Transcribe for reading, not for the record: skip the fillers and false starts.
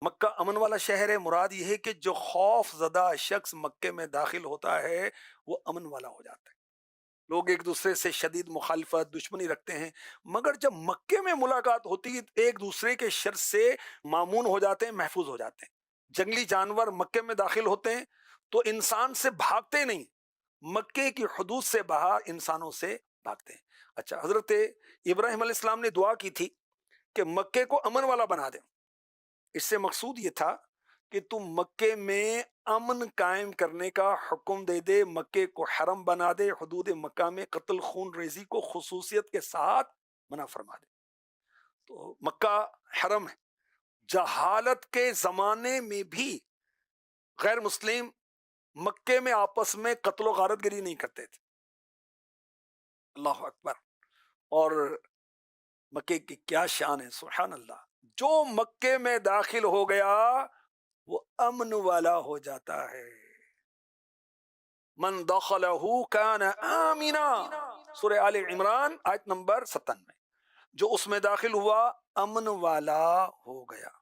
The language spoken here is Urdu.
مکہ امن والا شہر ہے، مراد یہ ہے کہ جو خوف زدہ شخص مکے میں داخل ہوتا ہے وہ امن والا ہو جاتا ہے۔ لوگ ایک دوسرے سے شدید مخالفت دشمنی رکھتے ہیں، مگر جب مکے میں ملاقات ہوتی ہے ایک دوسرے کے شر سے معمون ہو جاتے ہیں، محفوظ ہو جاتے ہیں۔ جنگلی جانور مکے میں داخل ہوتے ہیں تو انسان سے بھاگتے نہیں، مکے کی حدود سے باہر انسانوں سے بھاگتے ہیں۔ اچھا، حضرت ابراہیم علیہ السلام نے دعا کی تھی کہ مکے کو امن والا بنا دیں۔ اس سے مقصود یہ تھا کہ تم مکے میں امن قائم کرنے کا حکم دے دے، مکے کو حرم بنا دے، حدود مکہ میں قتل خون ریزی کو خصوصیت کے ساتھ منع فرما دے۔ تو مکہ حرم ہے۔ جہالت کے زمانے میں بھی غیر مسلم مکے میں آپس میں قتل و غارت گری نہیں کرتے تھے۔ اللہ اکبر! اور مکے کی کیا شان ہے، سبحان اللہ! جو مکے میں داخل ہو گیا وہ امن والا ہو جاتا ہے۔ من دخلہ کان آمنا، سورہ آل عمران آیت نمبر 97۔ جو اس میں داخل ہوا امن والا ہو گیا۔